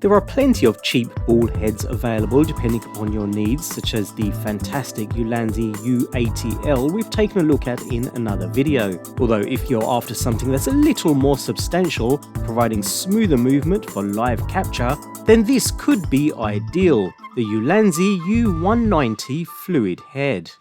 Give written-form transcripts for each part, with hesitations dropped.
There are plenty of cheap ball heads available depending upon your needs, such as the fantastic Ulanzi U-80L we've taken a look at in another video. Although if you're after something that's a little more substantial, providing smoother movement for live capture, then this could be ideal, the Ulanzi U-190 fluid head.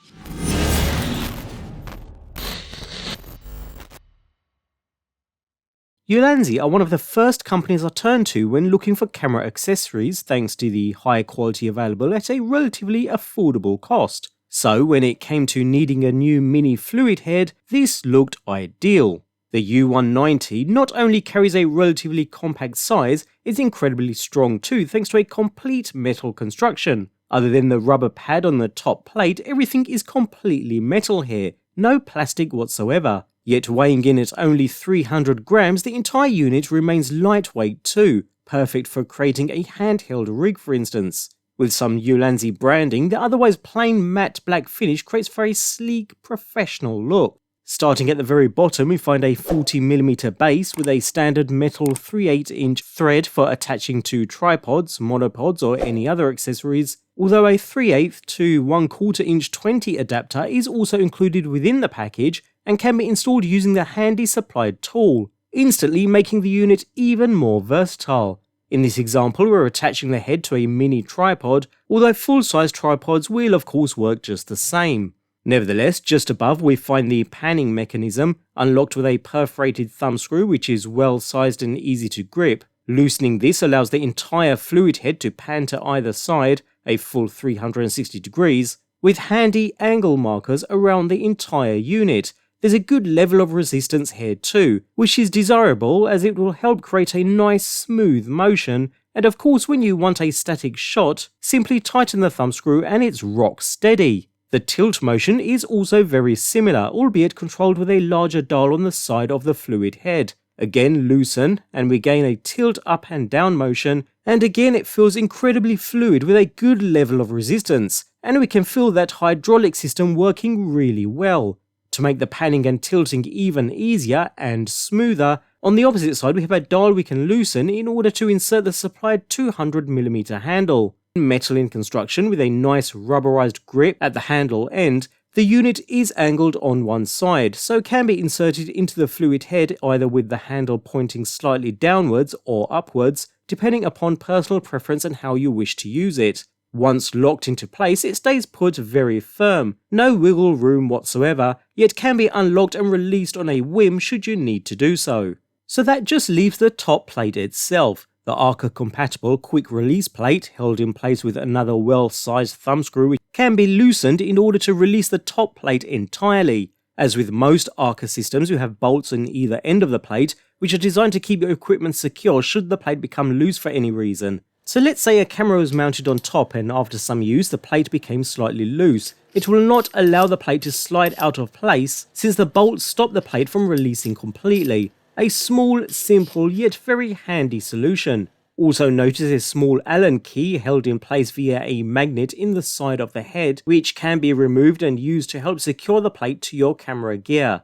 Ulanzi are one of the first companies I turned to when looking for camera accessories thanks to the high quality available at a relatively affordable cost. So when it came to needing a new mini fluid head, this looked ideal. The U-190 not only carries a relatively compact size, it's incredibly strong too thanks to a complete metal construction. Other than the rubber pad on the top plate, everything is completely metal here, no plastic whatsoever. Yet weighing in at only 300 grams, the entire unit remains lightweight too, perfect for creating a handheld rig for instance. With some Ulanzi branding, the otherwise plain matte black finish creates for a sleek, professional look. Starting at the very bottom, we find a 40mm base with a standard metal 3/8" thread for attaching to tripods, monopods or any other accessories, although a 3/8 to 1/4" 20 adapter is also included within the package and can be installed using the handy supplied tool, instantly making the unit even more versatile. In this example, we're attaching the head to a mini tripod, although full-size tripods will of course work just the same. Nevertheless, just above we find the panning mechanism, unlocked with a perforated thumb screw which is well sized and easy to grip. Loosening this allows the entire fluid head to pan to either side, a full 360 degrees, with handy angle markers around the entire unit. There's a good level of resistance here too, which is desirable as it will help create a nice smooth motion, and of course when you want a static shot, simply tighten the thumb screw and it's rock steady. The tilt motion is also very similar, albeit controlled with a larger dial on the side of the fluid head. Again loosen and we gain a tilt up and down motion, and again it feels incredibly fluid with a good level of resistance, and we can feel that hydraulic system working really well. To make the panning and tilting even easier and smoother, on the opposite side we have a dial we can loosen in order to insert the supplied 200mm handle. Metal in construction with a nice rubberized grip at the handle end, the unit is angled on one side, so can be inserted into the fluid head either with the handle pointing slightly downwards or upwards, depending upon personal preference and how you wish to use it. Once locked into place, it stays put very firm, no wiggle room whatsoever, yet can be unlocked and released on a whim should you need to do so. So that just leaves the top plate itself. The Arca-compatible quick release plate, held in place with another well-sized thumb screw, which can be loosened in order to release the top plate entirely. As with most Arca systems, you have bolts on either end of the plate, which are designed to keep your equipment secure should the plate become loose for any reason. So let's say a camera was mounted on top and after some use the plate became slightly loose. It will not allow the plate to slide out of place since the bolts stop the plate from releasing completely. A small, simple yet very handy solution. Also notice a small Allen key held in place via a magnet in the side of the head, which can be removed and used to help secure the plate to your camera gear.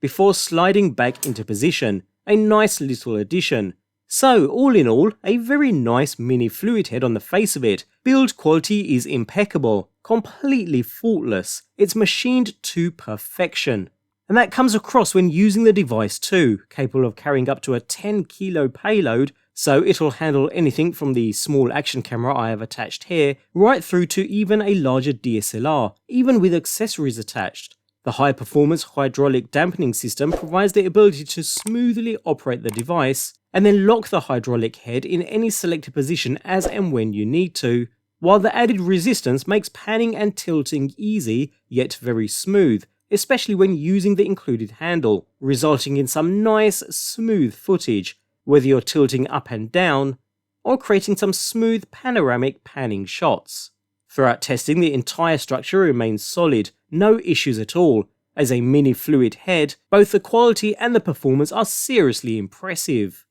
Before sliding back into position, a nice little addition. So all in all, a very nice mini fluid head on the face of it. Build quality is impeccable, completely faultless, it's machined to perfection. And that comes across when using the device too, capable of carrying up to a 10 kilo payload, so it'll handle anything from the small action camera I have attached here, right through to even a larger DSLR, even with accessories attached. The high performance hydraulic dampening system provides the ability to smoothly operate the device, and then lock the hydraulic head in any selected position as and when you need to, while the added resistance makes panning and tilting easy yet very smooth, especially when using the included handle, resulting in some nice smooth footage, whether you're tilting up and down, or creating some smooth panoramic panning shots. Throughout testing, the entire structure remains solid, no issues at all. As a mini fluid head, both the quality and the performance are seriously impressive.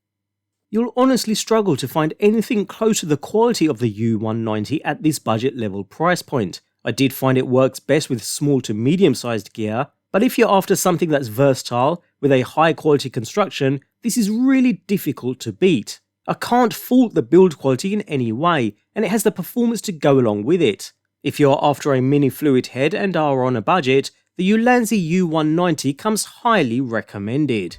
You'll honestly struggle to find anything close to the quality of the U-190 at this budget level price point. I did find it works best with small to medium sized gear, but if you're after something that's versatile, with a high quality construction, this is really difficult to beat. I can't fault the build quality in any way, and it has the performance to go along with it. If you're after a mini fluid head and are on a budget, the Ulanzi U-190 comes highly recommended.